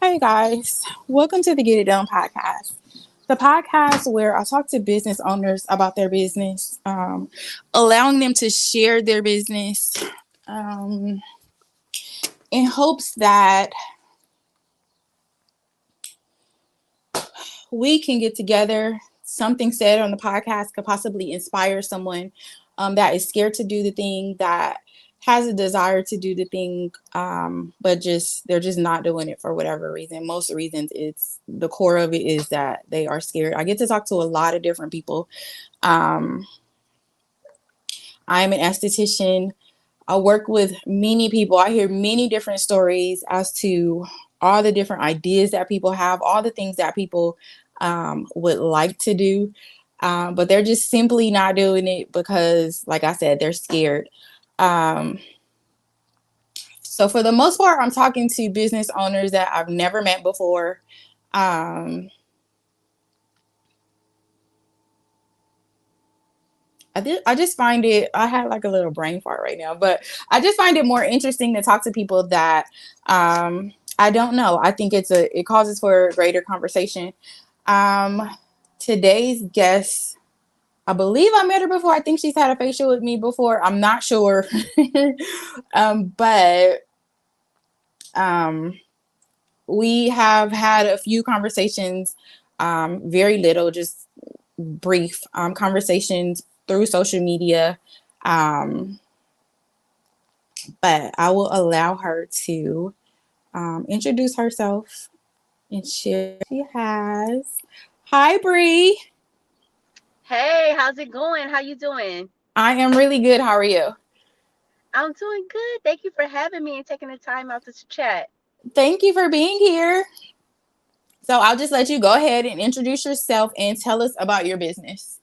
Hey guys, welcome to the Get It Done podcast. The podcast where I talk to business owners about their business, allowing them to share their business um, in hopes that we can get together. Something said on the podcast could possibly inspire someone that is scared to do the thing, that has a desire to do the thing, but they're just not doing it for whatever reason. Most reasons, it's the core of it is that they are scared. I get to talk to a lot of different people. Um, I'm an esthetician. I work with many people. I hear many different stories as to all the different ideas that people have, all the things that people would like to do, but they're just simply not doing it because, like I said, they're scared. Um, so for the most part, I'm talking to business owners that I've never met before. Um, I just find it, I had like a little brain fart right now, but I just find it more interesting to talk to people that I don't know. I think it causes for greater conversation. Um, Today's guest, I believe I met her before. I think she's had a facial with me before. I'm not sure. But we have had a few conversations, very little, just brief conversations through social media. Um, but I will allow her to introduce herself and share what she has. Hi, Bri. Hey, how's it going? How you doing? I am really good. How are you? I'm doing good. Thank you for having me and taking the time out to chat. Thank you for being here. So I'll just let you go ahead and introduce yourself and tell us about your business.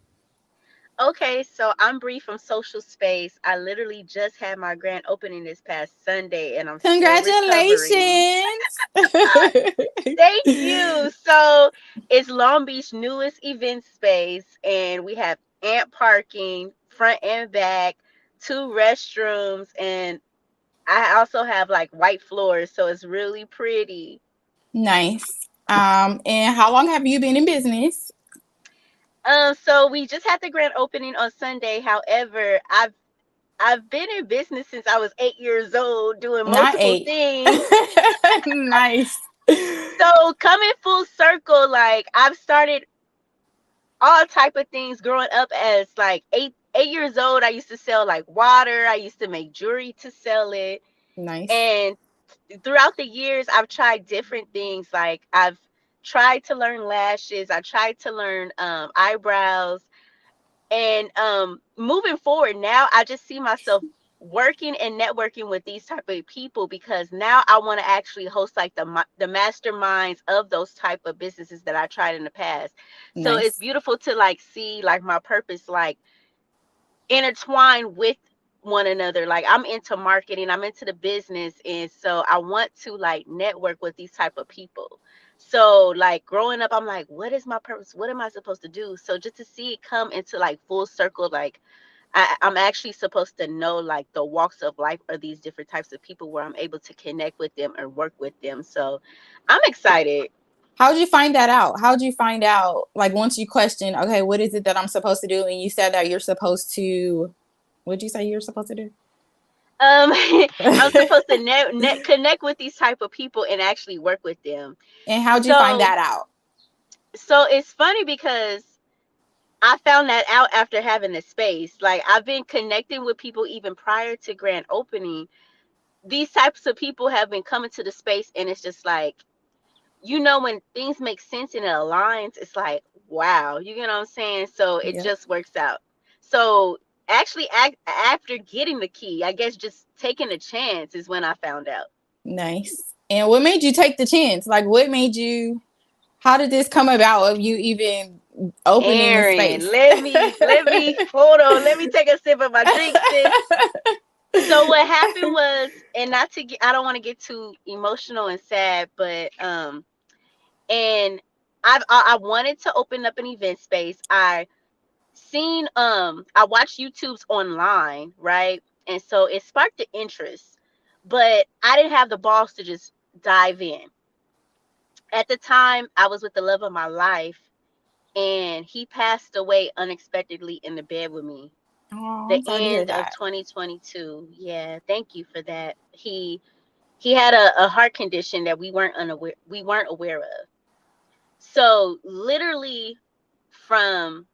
Okay, so I'm Bree from Social Space. I literally just had my grand opening this past Sunday and I'm still recovering. Congratulations. Thank you. So it's Long Beach newest event space and we have amp parking, front and back, two restrooms, and I also have like white floors, so it's really pretty. Nice. And how long have you been in business? So we just had the grand opening on Sunday. However, I've been in business since I was 8 years old, doing Not multiple eight. things. Nice. So coming full circle, like I've started all type of things growing up as like eight years old. I used to sell like water. I used to make jewelry to sell it, Nice. and throughout the years, I've tried different things. Like I've tried to learn lashes. I tried to learn eyebrows. And moving forward now, I just see myself working and networking with these type of people because now I want to actually host like the masterminds of those type of businesses that I tried in the past. So it's Nice. beautiful to like see like my purpose like intertwine with one another. Like I'm into marketing, I'm into the business, and so I want to like network with these type of people. So like growing up, I'm like, what is my purpose? What am I supposed to do? So just to see it come into like full circle, like I'm actually supposed to know like the walks of life or these different types of people where I'm able to connect with them and work with them. So I'm excited. How'd you find that out? How'd you find out, like, once you question, okay, what is it that I'm supposed to do? And you said that you're supposed to, what'd you say you're supposed to do? I'm supposed to net connect with these type of people and actually work with them. And how'd you find So that out? it's funny because I found that out after having the space. Like I've been connecting with people even prior to grand opening. These types of people have been coming to the space and it's just like, when things make sense and it aligns, it's like, wow, you get what I'm saying? So it Yep. just works out. So actually after getting the key, I guess just taking a chance is when I found out. Nice. And what made you take the chance? Like, what made you, how did this come about of you even opening the Erin, space? let me hold on. Let me take a sip of my drink, sis. So what happened was, and not to get, I don't want to get too emotional and sad, but and I wanted to open up an event space. I watched YouTube's online, right? And so it sparked the interest, but I didn't have the balls to just dive in. At the time, I was with the love of my life, and he passed away unexpectedly in the bed with me. Oh, The I'm sorry to hear end of that. 2022. Yeah, thank you for that. He had a heart condition that we weren't aware of. So literally, from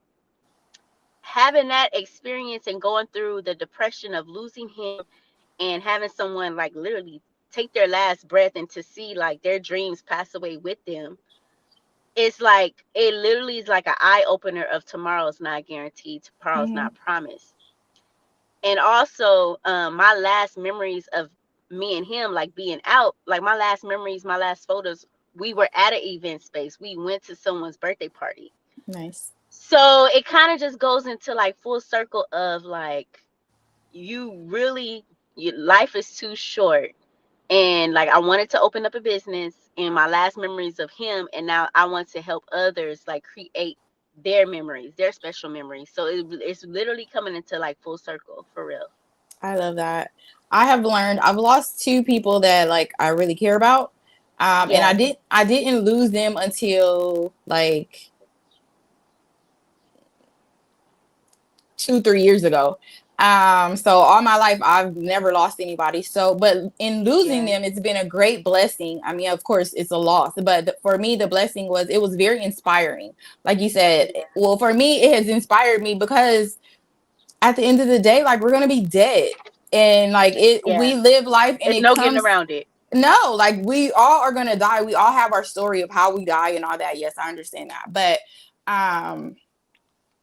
having that experience and going through the depression of losing him, and having someone like literally take their last breath, and to see like their dreams pass away with them, it's like it literally is like an eye opener of tomorrow's not guaranteed, tomorrow's Hmm. not promised. And also, my last memories of me and him, like being out, like my last memories, my last photos, we were at an event space. We went to someone's birthday party. Nice. So it kind of just goes into like full circle of like, you really, your life is too short. And like, I wanted to open up a business, and my last memories of him, and now I want to help others like create their memories, their special memories. So it's literally coming into like full circle for real. I love that. I have learned I've lost two people that like I really care about. And Yeah. I didn't lose them until like 2, 3 years ago. So all my life I've never lost anybody. So, but in losing Yeah. them, it's been a great blessing. I mean, of course, it's a loss, but for me, the blessing was it was very inspiring. Like you said, Yeah. well, for me, it has inspired me because at the end of the day, like we're gonna be dead, and like Yeah. we live life, and There's it no getting comes. around it. No, like we all are gonna die. We all have our story of how we die and all that. Yes, I understand that, but um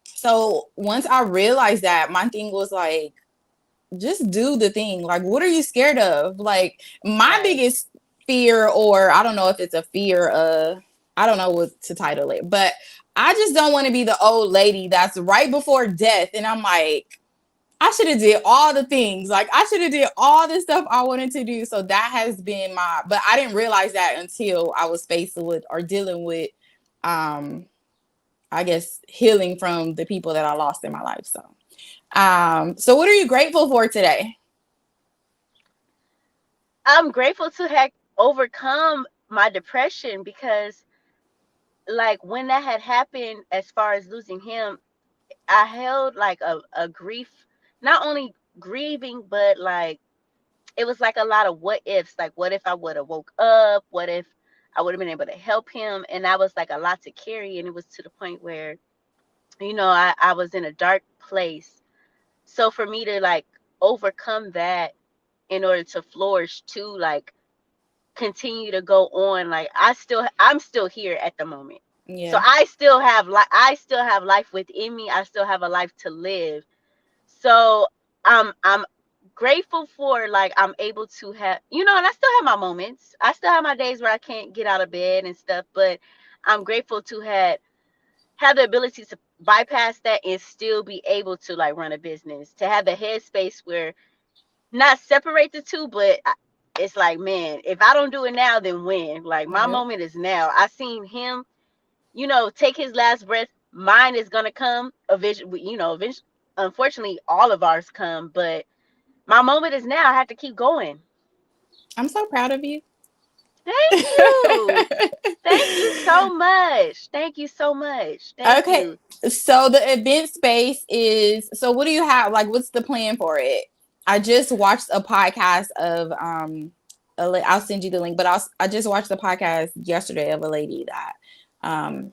so once I realized that, my thing was like, just do the thing. Like, what are you scared of? Like, my Right. biggest fear, or I don't know if it's a fear, I don't know what to title it, but I just don't want to be the old lady that's right before death. And I'm like, I should have did all the things. Like, I should have did all the stuff I wanted to do. So that has been but I didn't realize that until I was faced with or dealing with, um, I guess, healing from the people that I lost in my life. So what are you grateful for today? I'm grateful to have overcome my depression, because like when that had happened, as far as losing him, I held like a grief, not only grieving, but like it was like a lot of what ifs. Like, what if I would have woke up? What if I would have been able to help him? And that was like a lot to carry. And it was to the point where, I was in a dark place. So for me to like overcome that in order to flourish, to like continue to go on, like I'm still here at the moment. So Yeah. I still have life within me. I still have a life to live. So I'm grateful for, like, I'm able to have, and I still have my moments. I still have my days where I can't get out of bed and stuff, but I'm grateful to have the ability to bypass that and still be able to like run a business, to have the headspace where not separate the two, but it's like, man, if I don't do it now, then when? Like, my Yep. moment is now. I seen him, take his last breath. Mine is gonna come eventually. Eventually. Unfortunately, all of ours come, but my moment is now. I have to keep going. I'm so proud of you. Thank you. Thank you so much. Thank you so much. Thank Okay. you. So the event space is, so what do you have? Like, what's the plan for it? I just watched a podcast of I'll send you the link, but I just watched the podcast yesterday of a lady that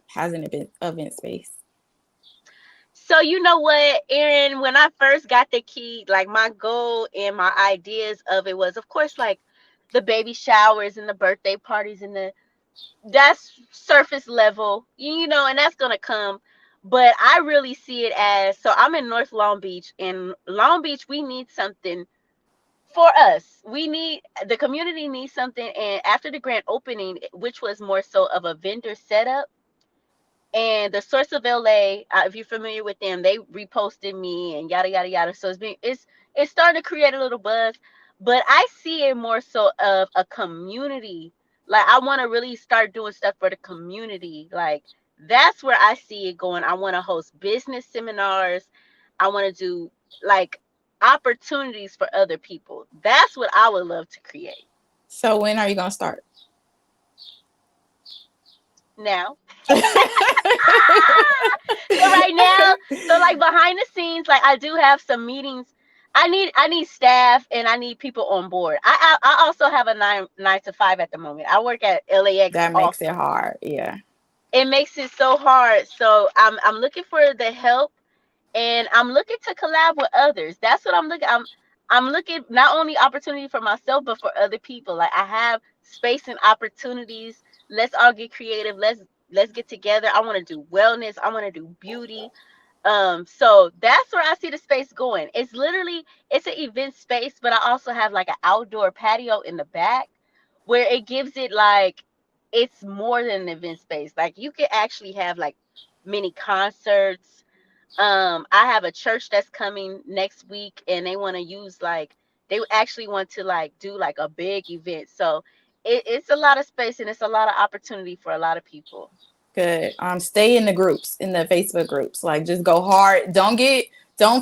has an event space. So you know what, Erin, when I first got the key, like my goal and my ideas of it was, of course, like the baby showers and the birthday parties and that's surface level, and that's gonna come. But I really see it as, so I'm in North Long Beach, and Long Beach, we need something for us. The community needs something, and after the grand opening, which was more so of a vendor setup, and the Source of LA, if you're familiar with them, they reposted me and yada yada yada. So it's starting to create a little buzz, but I see it more so of a community. Like, I want to really start doing stuff for the community. Like, that's where I see it going. I want to host business seminars. I want to do like opportunities for other people. That's what I would love to create. So when are you gonna start? now. So right now, so like behind the scenes, like I do have some meetings. I need staff and I need people on board. I also have a nine to five at the moment. I work at LAX That makes it also. hard. Yeah. It makes it so hard. So I'm looking for the help, and I'm looking to collab with others. That's what I'm looking. I'm looking not only opportunity for myself but for other people. Like I have space and opportunities. Let's all get creative. Let's get together. I want to do wellness. I want to do beauty. So that's where I see the space going. It's an event space, but I also have like an outdoor patio in the back where it gives it like it's more than an event space. Like you could actually have like mini concerts. I have a church that's coming next week and they want to use like they actually want to like do like a big event. So it's a lot of space and it's a lot of opportunity for a lot of people. Good. Stay in the groups, in the Facebook groups. Like, just go hard. Don't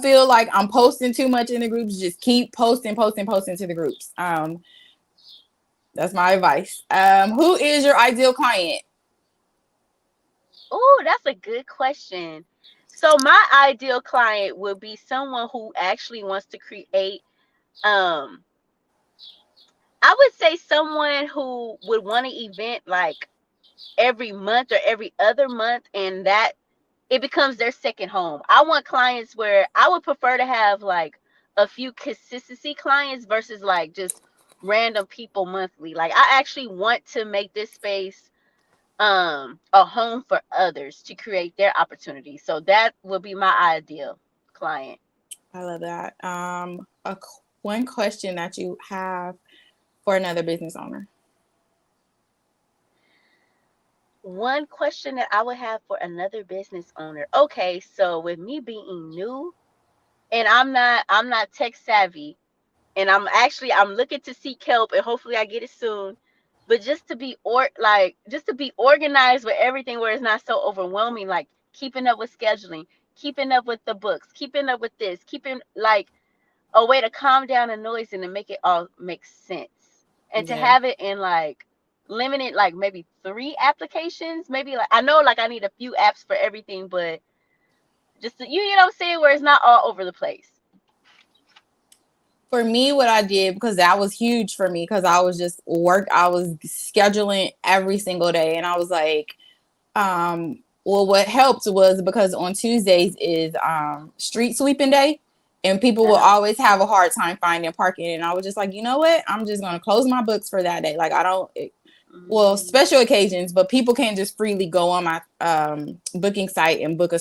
feel like I'm posting too much in the groups. Just keep posting, posting, posting to the groups. That's my advice. Who is your ideal client? Oh, that's a good question. So my ideal client would be someone who actually wants to create um I would say someone who would want an event like every month or every other month and that it becomes their second home. I want clients where I would prefer to have like a few consistency clients versus like just random people monthly. Like I actually want to make this space a home for others to create their opportunities. So that would be my ideal client. I love that. One question that you have for another business owner. One question that I would have for another business owner. Okay, so with me being new and I'm not tech savvy and I'm looking to seek help and hopefully I get it soon. But just to be organized with everything where it's not so overwhelming, like keeping up with scheduling, keeping up with the books, keeping up with this, keeping like a way to calm down the noise and to make it all make sense. And to Yeah. have it in like limited like maybe 3 applications, maybe like I know like I need a few apps for everything, but just you know what I'm saying, where it's not all over the place. For me, what I did, because that was huge for me, because I was scheduling every single day, and I was like, well, what helped was because on Tuesdays is street sweeping day, and people will Uh-huh. always have a hard time finding parking, and I was just like, you know what, I'm just gonna close my books for that day. Like, I don't, well, Mm, special occasions, but people can't just freely go on my booking site and book a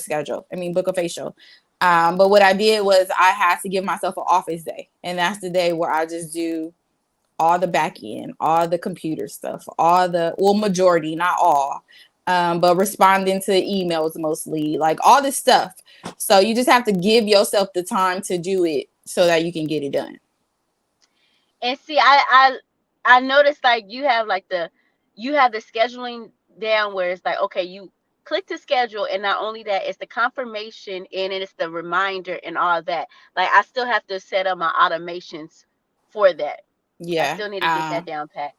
facial. But what I did was I had to give myself an office day, and that's the day where I just do all the back end, all the computer stuff, majority, not all, but responding to emails mostly, like all this stuff. So you just have to give yourself the time to do it so that you can get it done. and see, I noticed like you have the scheduling down where it's like okay, you click to schedule, and not only that, it's the confirmation and it's the reminder and all that. Like I still have to set up my automations for that. I Yeah. still need to get that down pat.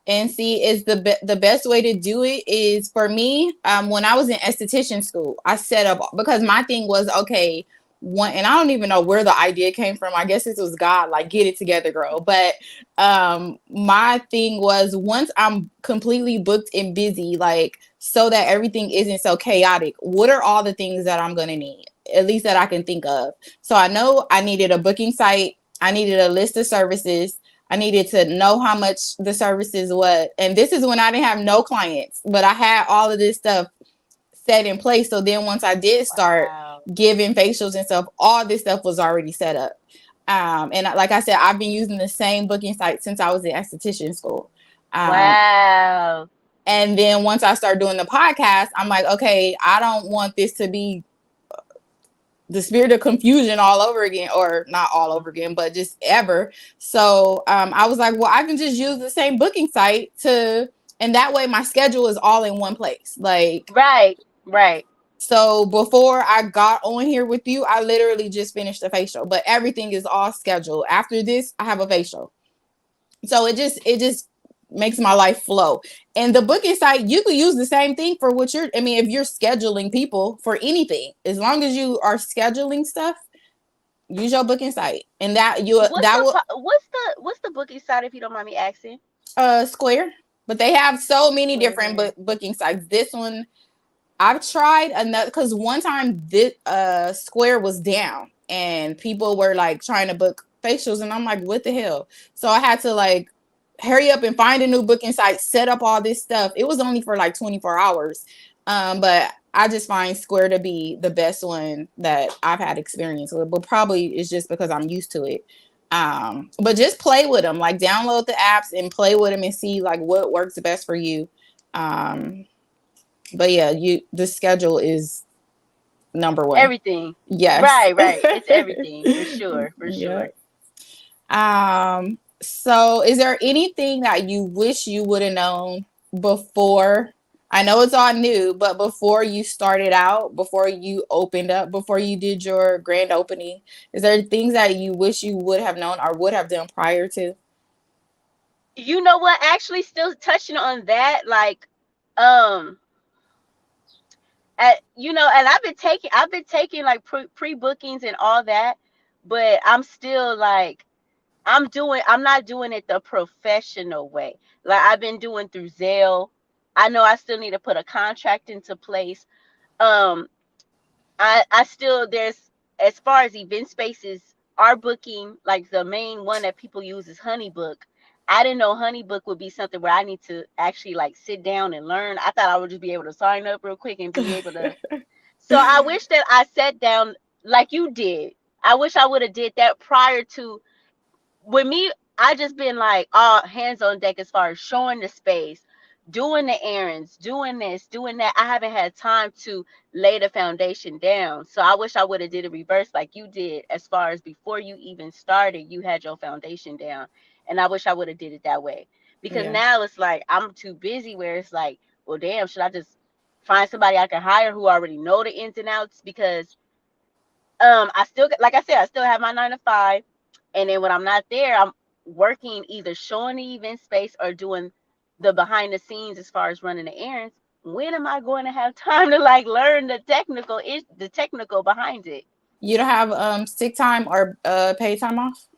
And see, is the best way to do it is for me. When I was in esthetician school, I set up, because my thing was, okay, one, and I don't even know where the idea came from. I guess it was God, like, get it together, girl. But my thing was, once I'm completely booked and busy, like, so that everything isn't so chaotic, what are all the things that I'm gonna need, at least that I can think of? So I know I needed a booking site, I needed a list of services, I needed to know how much the services was. And this is when I didn't have no clients, but I had all of this stuff set in place. So then once I did start Wow. giving facials and stuff, all this stuff was already set up. And like I said, I've been using the same booking site since I was in esthetician school. Um, Wow. and then once I started doing the podcast, I'm like, okay, I don't want this to be the spirit of confusion all over again, or not all over again, but just ever. So I was like, well, I can just use the same booking site and that way my schedule is all in one place. Like, Right. Right. so before I got on here with you, I literally just finished the facial, but everything is all scheduled. After this, I have a facial. So it just makes my life flow. And the booking site, you could use the same thing for what you're, I mean, if you're scheduling people for anything, as long as you are scheduling stuff, use your booking site. And that will What's the booking site, if you don't mind me asking? Square. But they have so many different Square. booking sites. This one I've tried another, because one time this Square was down and people were like trying to book facials, and I'm like, what the hell? So I had to like hurry up and find a new booking site, set up all this stuff. It was only for like 24 hours. But I just find Square to be the best one that I've had experience with, but probably it's just because I'm used to it. But just play with them, like download the apps and play with them and see like what works best for you. Um, but yeah, the schedule is number one. Everything. Yes. Right, right. It's everything for sure, for Yeah. sure. So is there anything that you wish you would have known before? I know it's all new, but before you started out, before you opened up, before you did your grand opening, is there things that you wish you would have known or would have done prior to? You know what? Actually, still touching on that, like, um, and I've been taking like pre bookings and all that, but I'm still like, I'm not doing it the professional way. Like I've been doing through Zelle. I know I still need to put a contract into place. Um, I still, there's, as far as event spaces, our booking, like the main one that people use is Honeybook. I didn't know Honeybook would be something where I need to actually like sit down and learn. I thought I would just be able to sign up real quick and be able to. So I wish that I sat down like you did. I wish I would have did that prior to. With me, I just been like all hands on deck as far as showing the space, doing the errands, doing this, doing that. I haven't had time to lay the foundation down. So I wish I would have did a reverse like you did, as far as before you even started, you had your foundation down. And I wish I would have did it that way. Because Yeah. now it's like I'm too busy where it's like, well damn, should I just find somebody I can hire who already know the ins and outs? Because I still, like I said, I still have my 9 to 5, and then when I'm not there, I'm working either showing the event space or doing the behind the scenes as far as running the errands. When am I going to have time to like learn the technical behind it? You don't have sick time or paid time off?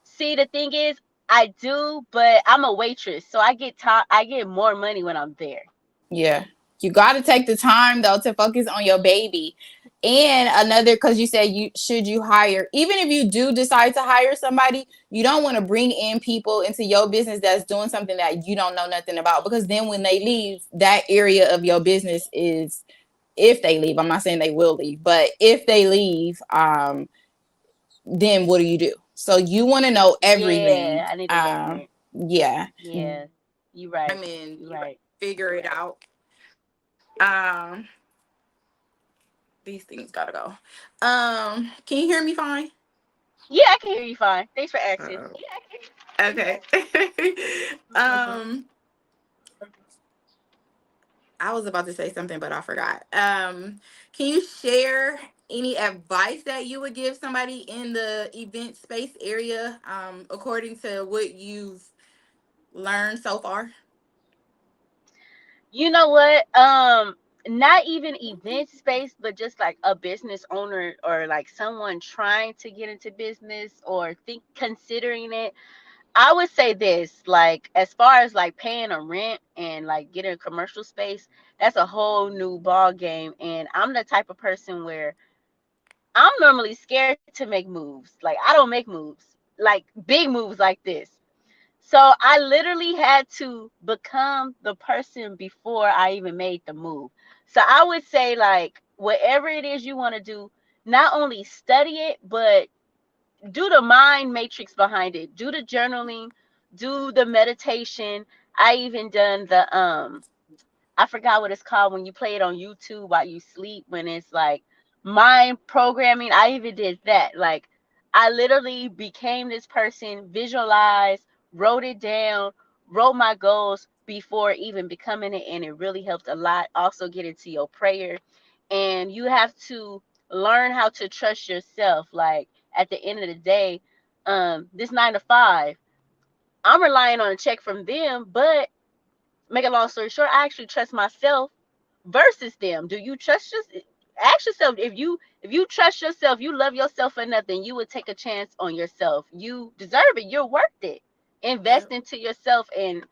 See, the thing is, I do, but I'm a waitress, so I get more money when I'm there. Yeah. You got to take the time though to focus on your baby. And another, because you said you hire, even if you do decide to hire somebody, you don't want to bring in people into your business that's doing something that you don't know nothing about, because then when they leave, that area of your business is, if they leave, I'm not saying they will leave, but if they leave, then what do you do? So you want to know everything. Yeah, I need to learn it. Yeah. Yeah, you're I right. mean, You're you right. figure it out. Um, these things gotta go. Can you hear me fine? Yeah, I can hear you fine. Thanks for asking. Oh, okay. um, I was about to say something, but I forgot. Can you share any advice that you would give somebody in the event space area, according to what you've learned so far? You know what? Not even event space, but just like a business owner or like someone trying to get into business or think considering it. I would say this, like as far as like paying a rent and like getting a commercial space, that's a whole new ball game. And I'm the type of person where I'm normally scared to make moves. Like I don't make moves, like big moves like this. So I literally had to become the person before I even made the move. So I would say, like, whatever it is you want to do, not only study it, but do the mind matrix behind it. Do the journaling, do the meditation. I even done the I forgot what it's called when you play it on YouTube while you sleep, when it's like mind programming. I even did that. Like I literally became this person, visualized, wrote it down, wrote my goals before even becoming it, and it really helped a lot. Also get into your prayer, and you have to learn how to trust yourself. Like at the end of the day, this 9 to 5, I'm relying on a check from them, but make a long story short, I actually trust myself versus them. Do you trust yourself? Ask yourself, if you trust yourself, you love yourself enough, then you would take a chance on yourself. You deserve it. You're worth it. Invest Yep. into yourself, and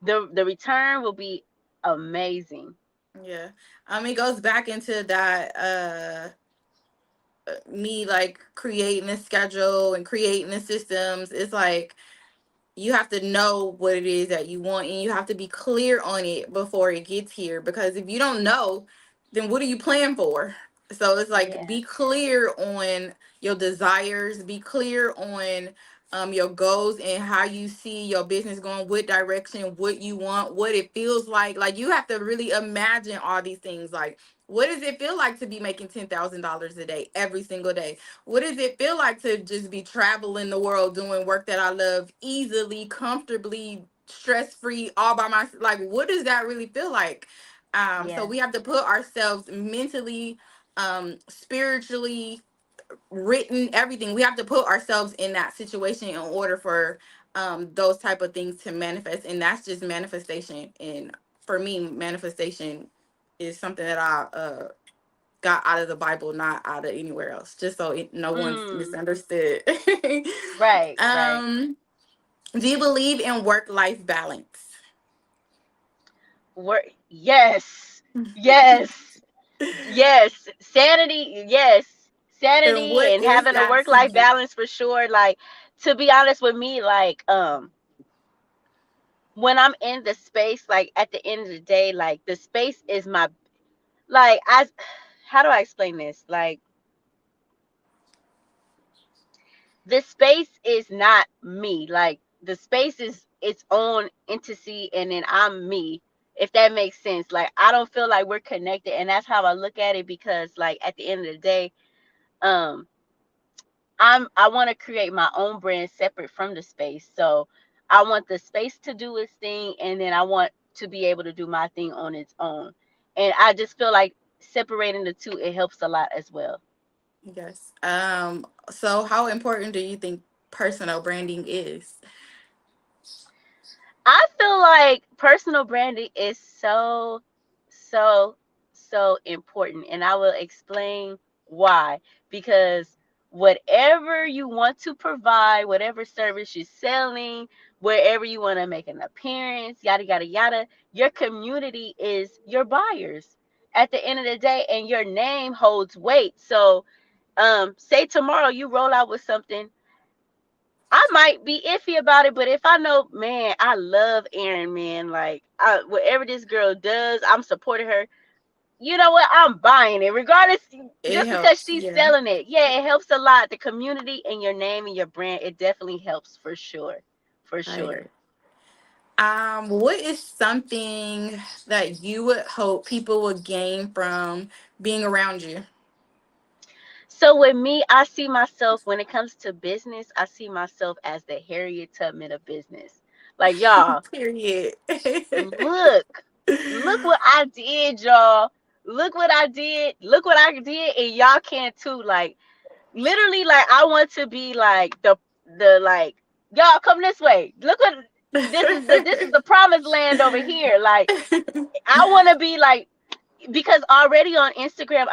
the return will be amazing. Yeah. It goes back into that me like creating a schedule and creating the systems. It's like you have to know what it is that you want, and you have to be clear on it before it gets here, because if you don't know, then what are you planning for? So it's like, Yeah. be clear on your desires, be clear on your goals and how you see your business going, what direction, what you want, what it feels like you have to really imagine all these things. Like, what does it feel like to be making $10,000 a day every single day? What does it feel like to just be traveling the world doing work that I love easily, comfortably, stress free, all by myself? Like, what does that really feel like? So Yeah. we have to put ourselves mentally, spiritually, written, everything. We have to put ourselves in that situation in order for those type of things to manifest, and that's just manifestation. And for me, manifestation is something that I got out of the Bible, not out of anywhere else, just so no one's Mm. misunderstood. Right. Right. um, do you believe in work-life balance? Work. Yes. Yes. Yes. Sanity. Yes. And Sanity what and is having a that work to life you? balance for sure. Like, to be honest with me, like, when I'm in the space, like at the end of the day, like the space is my, like, I, how do I explain this? Like, the space is not me. Like, the space is its own entity, and then I'm me. If that makes sense. Like, I don't feel like we're connected, and that's how I look at it, because like at the end of the day, um, I want to create my own brand separate from the space. So I want the space to do its thing, and then I want to be able to do my thing on its own. And I just feel like separating the two, it helps a lot as well. Yes. So how important do you think personal branding is? I feel like personal branding is so, so, so important. And I will explain why. Because whatever you want to provide, whatever service you're selling, wherever you want to make an appearance, yada, yada, yada, your community is your buyers at the end of the day, and your name holds weight. So, say tomorrow you roll out with something, I might be iffy about it, but if I know, man, I love Erin, man. Like, whatever this girl does, I'm supporting her. You know what? I'm buying it, regardless. It Just because helps. she's Yeah, selling it, yeah, it helps a lot. The community and your name and your brand, it definitely helps for sure, for I sure. agree. What is something that you would hope people would gain from being around you? So with me, I see myself, when it comes to business, I see myself as the Harriet Tubman of business. Like, y'all, Period. look, look what I did, y'all. Look what I did. Look what I did, and y'all can too. Like, literally, like, I want to be like the like, y'all come this way. Look what, this is the promised land over here. Like, I want to be like, because already on Instagram,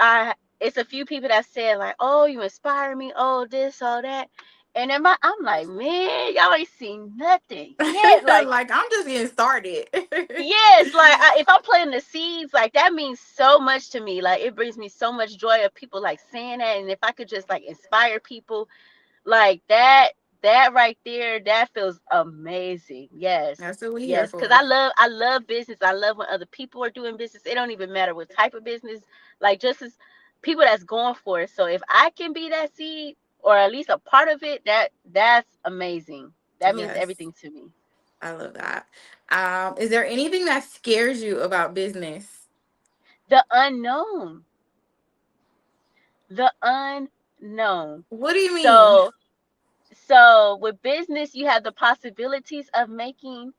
it's a few people that said like, "Oh, you inspire me. Oh, this, all that." And I'm like, man, y'all ain't seen nothing yet. Like, Like, I'm just getting started. yes, like, if I'm planting the seeds, like, that means so much to me. Like, it brings me so much joy of people like saying that, and if I could just like inspire people like that, that right there, that feels amazing. Yes, That's what we here yes, because for. I love business. I love when other people are doing business. It don't even matter what type of business, like, just as people that's going for it. So if I can be that seed, or at least a part of it, that's amazing. That means Yes, everything to me. I love that. Is there anything that scares you about business? The unknown, the unknown. What do you mean? So with business, you have the possibilities of making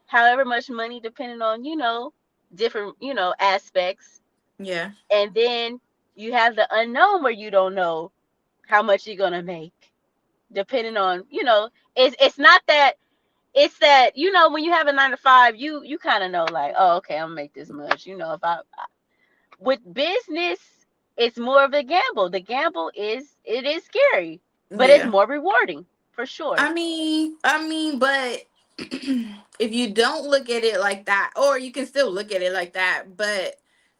however much money, depending on, different, aspects. Yeah. And then you have the unknown, where you don't know how much you're gonna make. depending on, it's not that, it's that, when you have a 9 to 5, you kind of know, like, oh, okay, I'm gonna make this much. If with business, it's more of a gamble. The gamble it is scary, but it's Yeah. more rewarding for sure. But if you don't look at it like that, or you can still look at it like that, but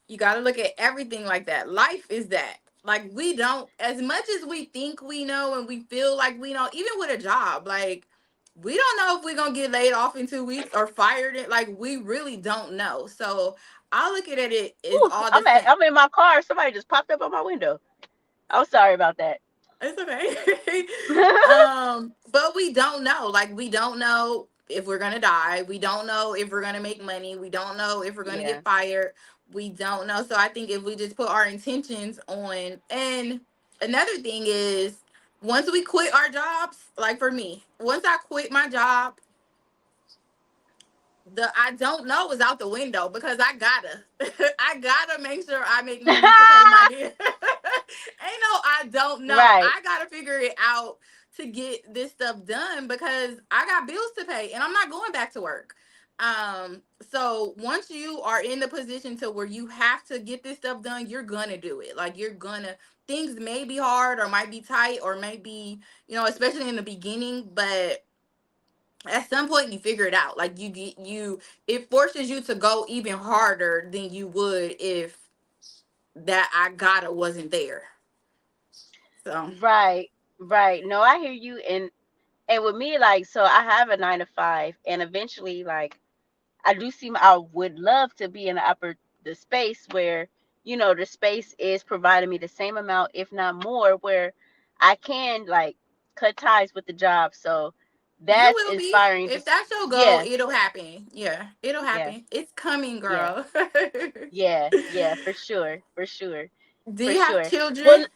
you got to look at everything like that. Life is that. Like, we don't, as much as we think we know and we feel like we know, even with a job, like, we don't know if we're going to get laid off in 2 weeks or fired. Like, we really don't know. So I look at it as Whew, all the I'm same. I'm in my car. Somebody just popped up on my window. I'm sorry about that. It's okay. But we don't know. Like, we don't know if we're gonna die. We don't know if we're gonna make money. We don't know if we're gonna Yeah. get fired. We don't know. So I think if we just put our intentions on, and another thing is, once we quit our jobs, like for me, once I quit my job, the I don't know is out the window because I gotta I gotta make sure I make money to pay my bill. Ain't no I don't know. Right. I gotta figure it out to get this stuff done because I got bills to pay and I'm not going back to work. So once you are in the position to where you have to get this stuff done, you're gonna do it. Like, you're gonna, things may be hard or might be tight or might be, especially in the beginning, but at some point you figure it out. Like, it forces you to go even harder than you would if that I gotta wasn't there. So Right. Right. No, I hear you. And with me, like, so I have a 9 to 5, and eventually, like, I would love to be in the space where, the space is providing me the same amount, if not more, where I can, like, cut ties with the job. So you that's will be, inspiring. if Just, that's your goal, yeah, it'll happen. Yeah, it'll yeah, happen. It's coming, yeah, girl. yeah, yeah, for sure, for sure, Do for you have sure. children? Well,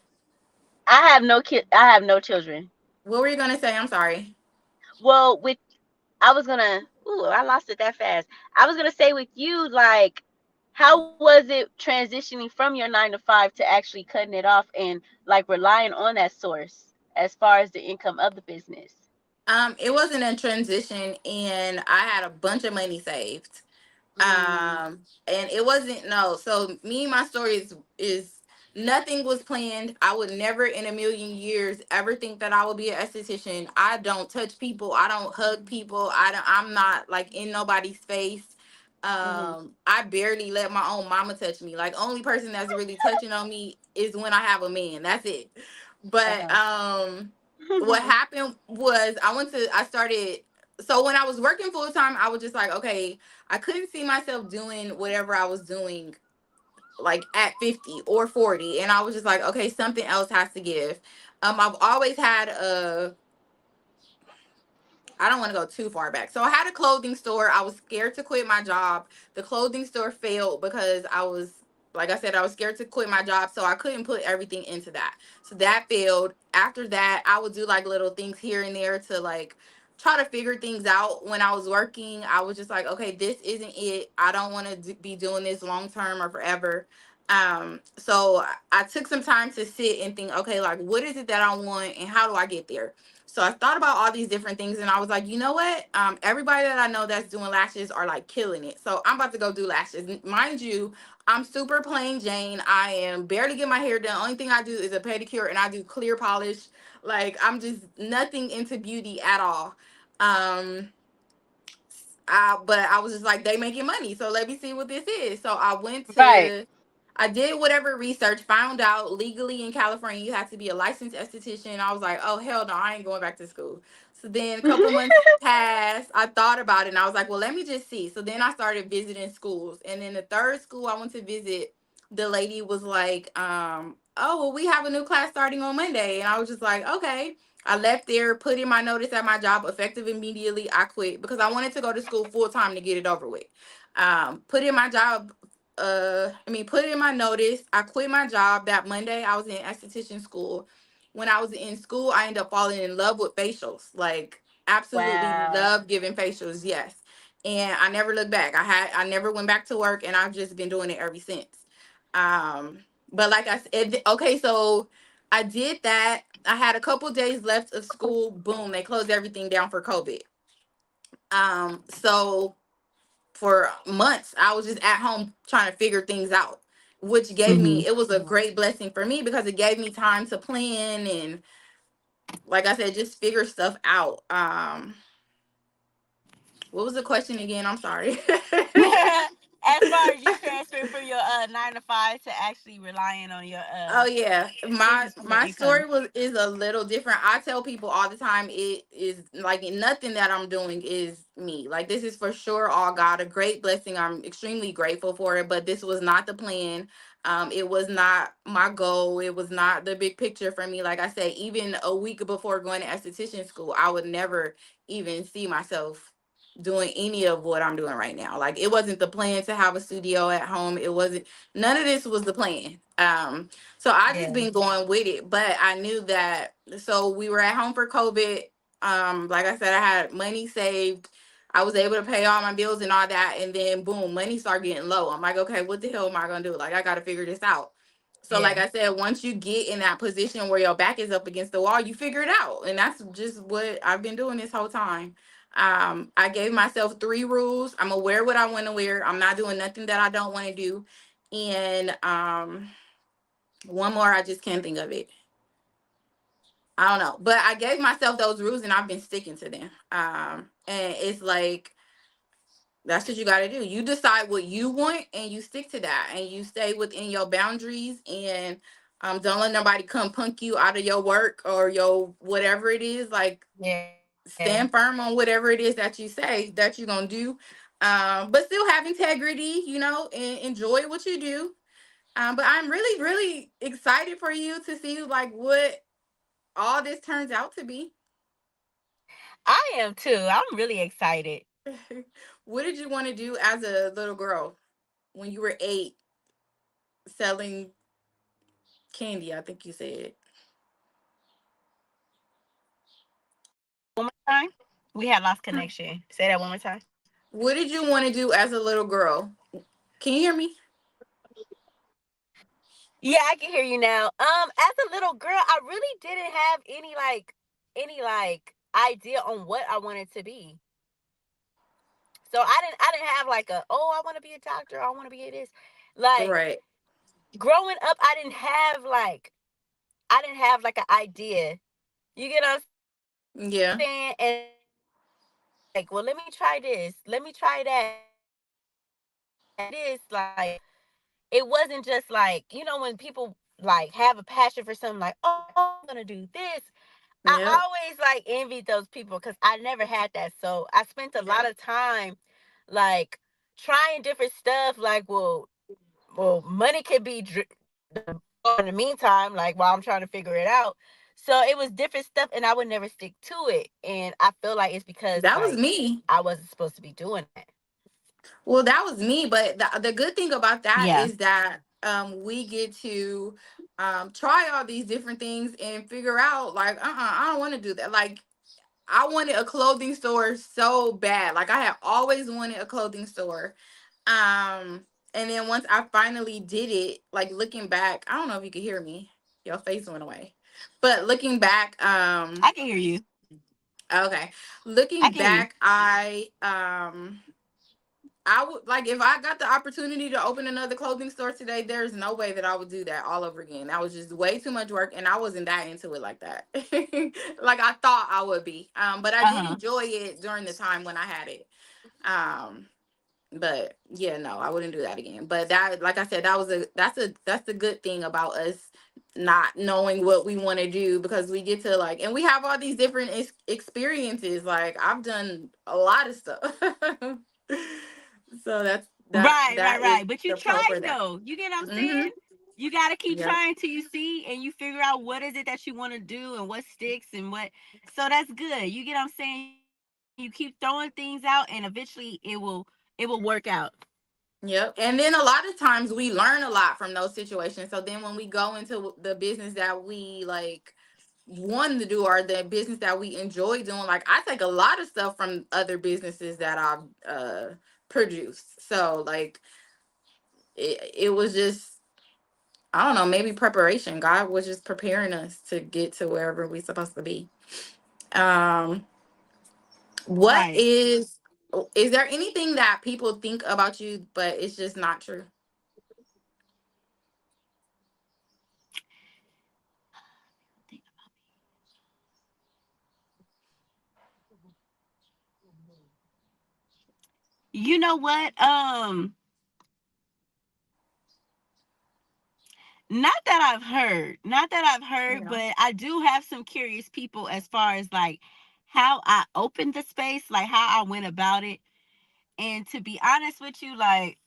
I have no kid. I have no children. What were you gonna say? I'm sorry. Well, I was gonna. Ooh, I lost it that fast. I was gonna say with you, like, how was it transitioning from your 9 to 5 to actually cutting it off and, like, relying on that source as far as the income of the business? It wasn't a transition, and I had a bunch of money saved. Mm, And it wasn't, no. So me, my story is nothing was planned. I would never in a million years ever think that I would be an esthetician. I don't touch people. I don't hug people. I'm not like in nobody's face. mm-hmm, I barely let my own mama touch me. Like, only person that's really touching on me is when I have a man. That's it. But uh-huh. what happened was I started, so when I was working full time, I was just like, okay, I couldn't see myself doing whatever I was doing like at 50 or 40. And I was just like, okay, something else has to give. I've always had I don't want to go too far back. So I had a clothing store. I was scared to quit my job. The clothing store failed because like I said, I was scared to quit my job. So I couldn't put everything into that. So that failed. After that, I would do like little things here and there to like try to figure things out. When I was working, I was just like, okay, this isn't it. I don't want to be doing this long term or forever. So I took some time to sit and think, okay, like, what is it that I want and how do I get there? So I thought about all these different things and I was like, you know what? Everybody that I know that's doing lashes are like killing it. So I'm about to go do lashes. Mind you, I'm super plain Jane. I am barely get my hair done. Only thing I do is a pedicure and I do clear polish. Like, I'm just nothing into beauty at all. Um, but I was just like, they making money, so let me see what this is. So Right. I did whatever research, found out legally in California you have to be a licensed esthetician. I was like, oh hell no, I ain't going back to school. So then a couple months passed. I thought about it and I was like, well, let me just see. So then I started visiting schools, and then the third school I went to visit, the lady was like, oh well, we have a new class starting on Monday, and I was just like, okay. I left there, put in my notice at my job, effective immediately. I quit because I wanted to go to school full time to get it over with. Put in my job. Put in my notice. I quit my job that Monday. I was in esthetician school. When I was in school, I ended up falling in love with facials. Like, absolutely Wow. love giving facials. Yes, and I never looked back. I never went back to work, and I've just been doing it ever since. But like I said, okay, so I did that. I had a couple days left of school. Boom, they closed everything down for COVID. So for months I was just at home trying to figure things out, which gave Mm-hmm. me, it was a great blessing for me because it gave me time to plan and, like I said, just figure stuff out. What was the question again? I'm sorry. As far as you transfer from your 9 to 5 to actually relying on your Oh yeah, income. my story was is a little different. I tell people all the time, it is like nothing that I'm doing is me. Like this is for sure all God, a great blessing. I'm extremely grateful for it, but this was not the plan. It was not my goal. It was not the big picture for me. Like I said, even a week before going to esthetician school, I would never even see myself doing any of what I'm doing right now. Like it wasn't the plan to have a studio at home. It wasn't, none of this was the plan. So I just Yeah. been going with it, but I knew that. So we were at home for COVID. Like I said, I had money saved. I was able to pay all my bills and all that, and then boom, money started getting low. I'm like, okay, what the hell am I gonna do? Like, I got to figure this out. So, like Yeah. I said, once you get in that position where your back is up against the wall, you figure it out, and that's just what I've been doing this whole time. I gave myself 3 rules. I'm gonna wear what I want to wear. I'm not doing nothing that I don't want to do, and one more, I just can't think of it. I don't know. But I gave myself those rules and I've been sticking to them. And it's like that's what you gotta do. You decide what you want and you stick to that and you stay within your boundaries and don't let nobody come punk you out of your work or your whatever it is. Like Yeah. stand firm on whatever it is that you say that you're gonna do. But still have integrity, and enjoy what you do. But I'm really, really excited for you to see like what all this turns out to be. I am too. I'm really excited. What did you want to do as a little girl when you were 8 selling candy? I think you said. One more time. We had lost connection. Say that one more time. What did you want to do as a little girl? Can you hear me? Yeah, I can hear you now. As a little girl, I really didn't have any idea on what I wanted to be. So I didn't have like a, oh, I want to be a doctor, I want to be this. Like Right. growing up, I didn't have like an idea. You get what I'm saying? And Yeah. then I was like, well, let me try this, let me try that, and this, like, it wasn't just like, when people like have a passion for something, like, oh, I'm gonna do this. I Yep. always like envied those people because I never had that. So I spent a lot of time like trying different stuff. Like, well, money could be in the meantime, like while I'm trying to figure it out. So it was different stuff, and I would never stick to it. And I feel like it's because That was like me. I wasn't supposed to be doing that. Well, that was me, but the good thing about that Yeah. is that we get to try all these different things and figure out like I don't want to do that. Like I wanted a clothing store so bad. Like I had always wanted a clothing store. And then once I finally did it, like looking back, I don't know if you could hear me. Your face went away. But looking back, I can hear you. okay. I Looking can hear you. back, I would like if I got the opportunity to open another clothing store today, there's no way that I would do that all over again. That was just way too much work and I wasn't that into it like that. Like I thought I would be. But I did Uh-huh. enjoy it during the time when I had it. Um but yeah, no, I wouldn't do that again. But that, like I said, that's the good thing about us not knowing what we want to do because we get to like, and we have all these different experiences. Like I've done a lot of stuff. So Right, right, that is right. But you the pro tried for that. though. You get what I'm Mm-hmm. saying? You gotta keep Yep. trying till you see and you figure out what is it that you want to do and what sticks and what. So that's good. You get what I'm saying? You keep throwing things out and eventually it will work out. Yep. And then a lot of times we learn a lot from those situations. So then when we go into the business that we like wanted to do or the business that we enjoy doing, like I take a lot of stuff from other businesses that I've produced. So like it was just I don't know, maybe preparation. God was just preparing us to get to wherever we're supposed to be. Um, what Right. is there anything that people think about you, but it's just not true? You know what? Not that I've heard, Yeah. but I do have some curious people as far as like how I opened the space, like how I went about it. And to be honest with you, like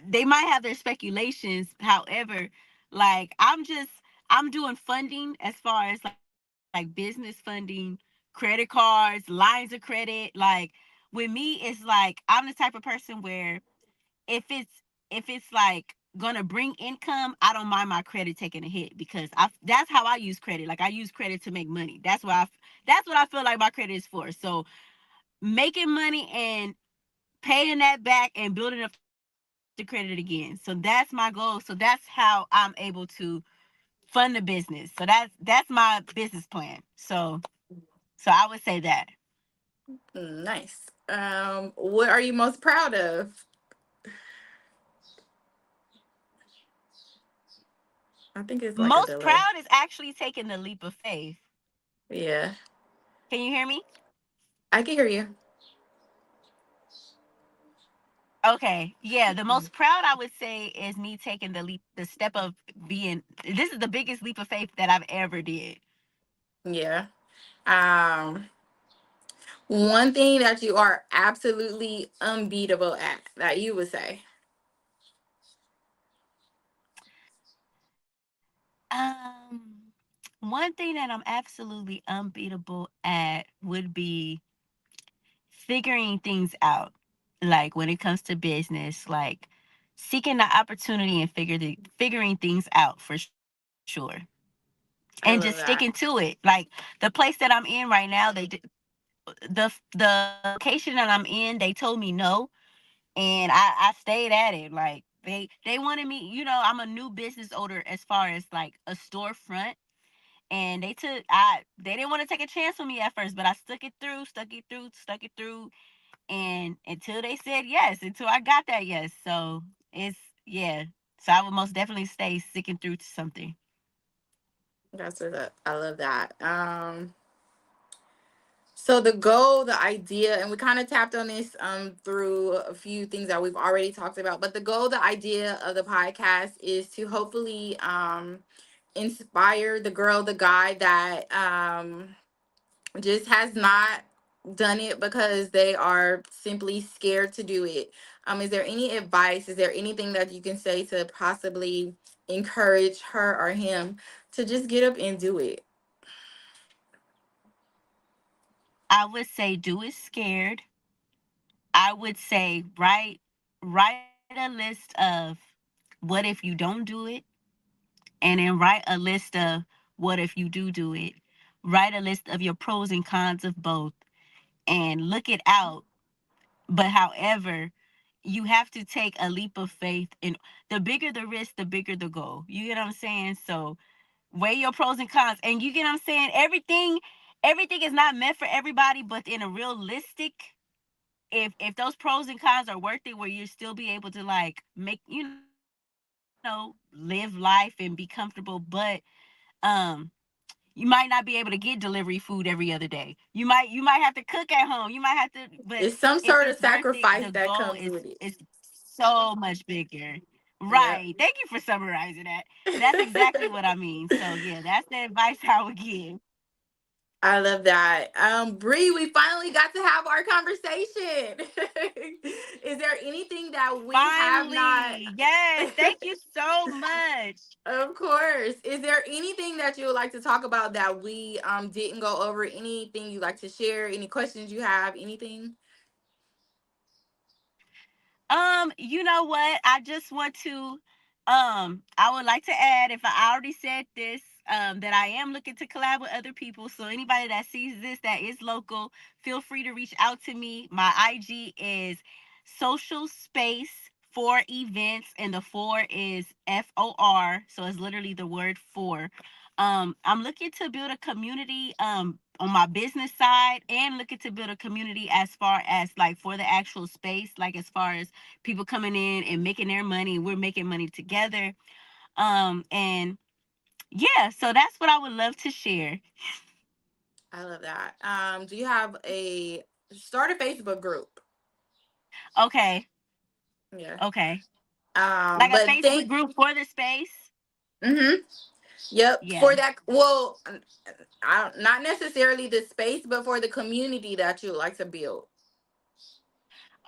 they might have their speculations. However, like I'm doing funding as far as like business funding, credit cards, lines of credit. Like with me, it's like I'm the type of person where if it's like gonna bring income, I don't mind my credit taking a hit because I that's how I use credit. Like I use credit to make money. That's what I feel like my credit is for. So making money and paying that back and building up the credit again. So that's my goal. So that's how I'm able to fund the business. So that's my business plan. So I would say that. Nice. What are you most proud of? I think it's like a Most delay. proud is actually taking the leap of faith. Yeah, Can you hear me? I can hear you. Okay. Yeah, the most proud I would say is me taking the step of being this is the biggest leap of faith that I've ever did. Yeah. Um, one thing that you are absolutely unbeatable at that you would say. One thing that I'm absolutely unbeatable at would be figuring things out. Like when it comes to business, like seeking the opportunity and figuring things out for sure. And just I sticking love to that. it. Like the place that I'm in right now, the location that I'm in, they told me no, and I stayed at it. Like they wanted me, I'm a new business owner as far as like a storefront, and they didn't want to take a chance on me at first, but I stuck it through, and until they said yes, until I got that yes. So it's yeah. So I would most definitely stay sticking through to something. That's what I love that. So the goal, the idea, and we kind of tapped on this through a few things that we've already talked about, but the goal, the idea of the podcast is to hopefully inspire the girl, the guy that just has not done it because they are simply scared to do it. Is there any advice? Is there anything that you can say to possibly encourage her or him to just get up and do it? I would say do it scared. I would say write a list of what if you don't do it, and then write a list of what if you do it. Write a list of your pros and cons of both and look it out. But however, you have to take a leap of faith, and the bigger the risk, the bigger the goal. You get what I'm saying? So weigh your pros and cons, and you get what I'm saying? Everything is not meant for everybody, but in a realistic, if those pros and cons are worth it, where you still be able to like make, live life and be comfortable, but um you might not be able to get delivery food every other day. You might have to cook at home. You might have to, but It's some if sort it's of worth it, the sacrifice that goal comes with it. is so much bigger. Yep. Right. Thank you for summarizing that. And that's exactly what I mean. So yeah, that's the advice I would give. I love that. Bree, we finally got to have our conversation. Is there anything that we have not? Finally. Yes. Thank you so much. Of course. Is there anything that you would like to talk about that we didn't go over? Anything you like to share? Any questions you have? Anything? You know what? I just want to I would like to add, if I already said this, that I am looking to collab with other people. So anybody that sees this that is local, feel free to reach out to me. My IG is social space for events, and the four is FOR. So it's literally the word for. I'm looking to build a community on my business side, and looking to build a community as far as like for the actual space, like as far as people coming in and making their money, we're making money together. And yeah, so that's what I would love to share. I love that. Do you have a start a Facebook group? Okay. Yeah. Okay. Like a But Facebook think, group for the space. mm-hmm. Yep. Yeah. For that, well, not necessarily the space, but for the community that you like to build.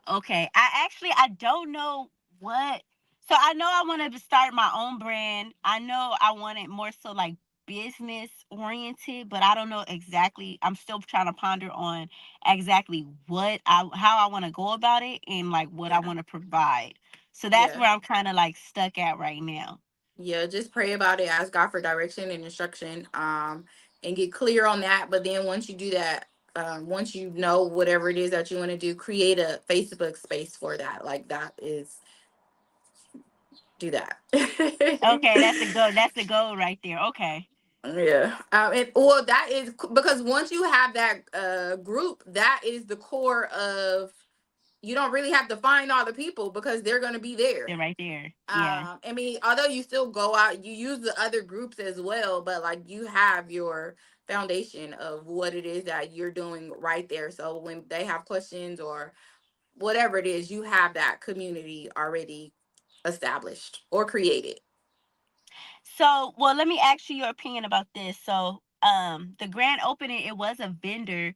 Okay. I don't know what. So I know I want to start my own brand. I know I want it more so like business oriented, but I don't know exactly. I'm still trying to ponder on exactly how I want to go about it, and like what I Yeah. want to provide. So that's Yeah. where I'm kind of like stuck at right now. Yeah. Just pray about it. Ask God for direction and instruction. And get clear on that. But then once you do that, once you know whatever it is that you want to do, create a Facebook space for that. Like that is do that. Okay, that's the goal. That's the goal right there. Okay. Yeah. And well, that is because once you have that group, that is the core of. You don't really have to find all the people because they're going to be there. They're right there. Yeah. I mean, although you still go out, you use the other groups as well, but like you have your foundation of what it is that you're doing right there. So when they have questions or whatever it is, you have that community already established or created. So, well, let me ask you your opinion about this. So, the grand opening, it was a vendor.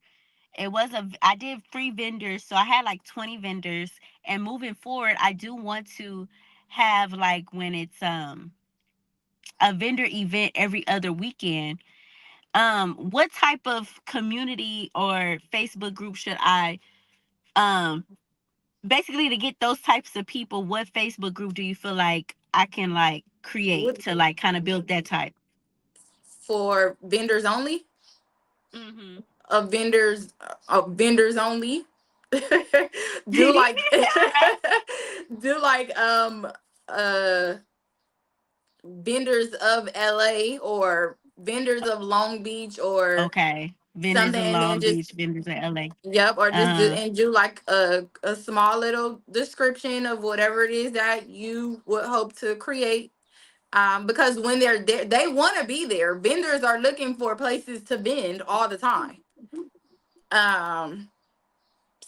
I did free vendors, so I had like 20 vendors. And moving forward, I do want to have like when it's a vendor event every other weekend. What type of community or Facebook group should I um basically to get those types of people? What Facebook group do you feel like I can like create Would to like kind of build that type? for vendors only, Mm-hmm. of vendors only. do like do like uh vendors of LA or vendors of Long Beach or Okay. Vendors something, in and then Long just Beach, vendors in LA. yep, or just do Uh, and do like a small little description of whatever it is that you would hope to create. Because when they're there, they want to be there. Vendors are looking for places to vend all the time. Um,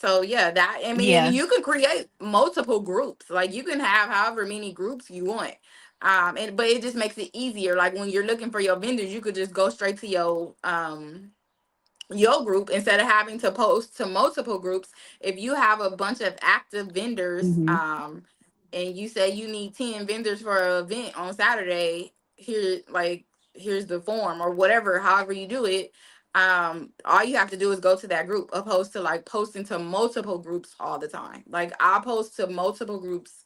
so yeah, that I mean, and yeah. you can create multiple groups. Like you can have however many groups you want. And but it just makes it easier. Like when you're looking for your vendors, you could just go straight to your group instead of having to post to multiple groups. If you have a bunch of active vendors, Hmm. and you say you need 10 vendors for an event on Saturday, here's the form or whatever, however you do it. All you have to do is go to that group, opposed to like posting to multiple groups all the time. Like I post to multiple groups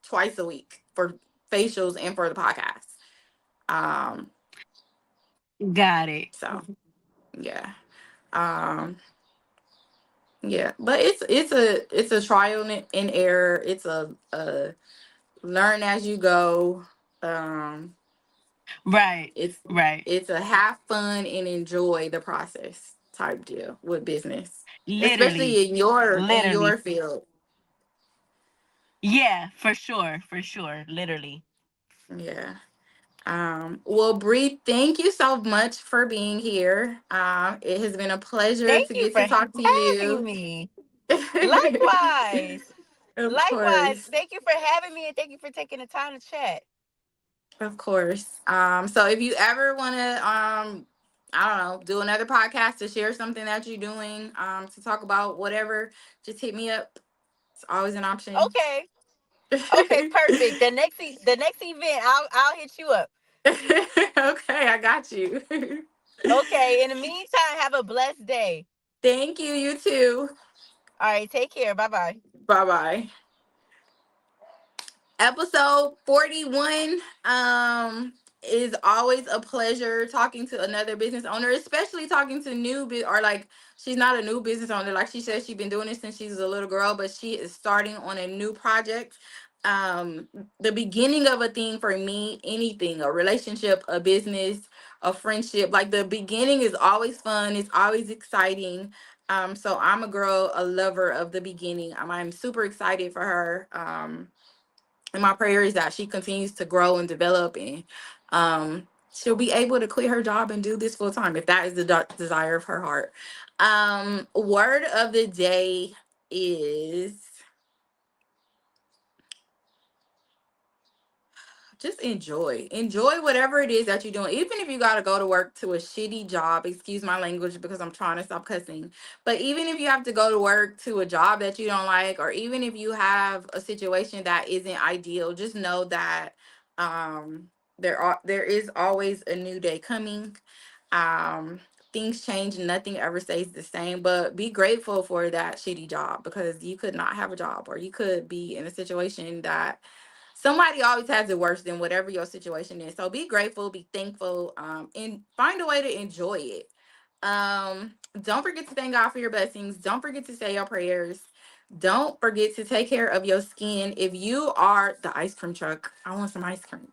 twice a week for facials and for the podcast. Um, Got it. so yeah. Um, Yeah, but it's a trial and error. It's a learn as you go. Um, Right. it's Right. it's a have fun and enjoy the process type deal with business, Literally. especially in your Literally. field. Yeah, for sure. For sure. Literally. Yeah. Well, Bree, thank you so much for being here. It has been a pleasure Thank to you get for to talk to having you. me. Likewise. Of Likewise. course. Thank you for having me, and thank you for taking the time to chat. Of course. So if you ever want to, I don't know, do another podcast to share something that you're doing, to talk about whatever, just hit me up. It's always an option. Okay. Okay, perfect. The next event, I'll hit you up. Okay, I got you. Okay. In the meantime, have a blessed day. Thank you. You too. All right, take care. Bye bye. Bye bye. Episode 41. is always a pleasure talking to another business owner, especially talking to or like, she's not a new business owner. Like she said, she's been doing this since she's a little girl, but she is starting on a new project. Um, the beginning of a thing for me, anything, a relationship, a business, a friendship, like the beginning is always fun. It's always exciting. So I'm a girl, a lover of the beginning. I'm super excited for her. And my prayer is that she continues to grow and develop, and she'll be able to quit her job and do this full time if that is the desire of her heart. Word of the day is just enjoy whatever it is that you're doing, even if you got to go to work to a shitty job. Excuse my language because I'm trying to stop cussing. But even if you have to go to work to a job that you don't like, or even if you have a situation that isn't ideal, just know that um there is always a new day coming. um Things change, nothing ever stays the same, but be grateful for that shitty job, because you could not have a job, or you could be in a situation that somebody always has it worse than whatever your situation is. So be grateful, be thankful, and find a way to enjoy it. Don't forget to thank God for your blessings. Don't forget to say your prayers. Don't forget to take care of your skin. If you are the ice cream truck, I want some ice cream.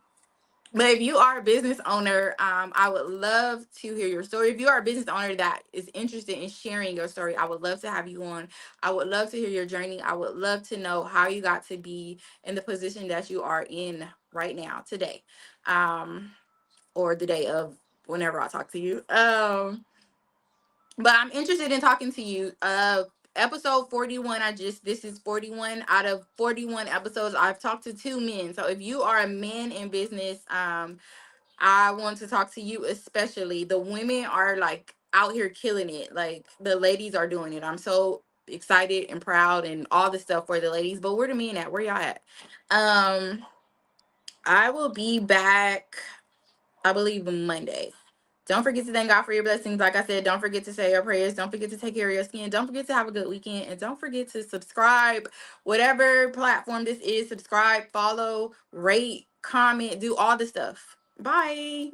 But if you are a business owner, I would love to hear your story. If you are a business owner that is interested in sharing your story, I would love to have you on. I would love to hear your journey. I would love to know how you got to be in the position that you are in right now, today, or the day of whenever I talk to you. But I'm interested in talking to you. Episode 41, this is 41 out of 41 episodes. I've talked to two men. So if you are a man in business, I want to talk to you, especially. The women are like out here killing it. Like the ladies are doing it. I'm so excited and proud and all the stuff for the ladies. But where the men at? Where y'all at? Um, I will be back, I believe, Monday. Don't forget to thank God for your blessings. Like I said, don't forget to say your prayers. Don't forget to take care of your skin. Don't forget to have a good weekend. And don't forget to subscribe, whatever platform this is. Subscribe, follow, rate, comment, do all the stuff. Bye.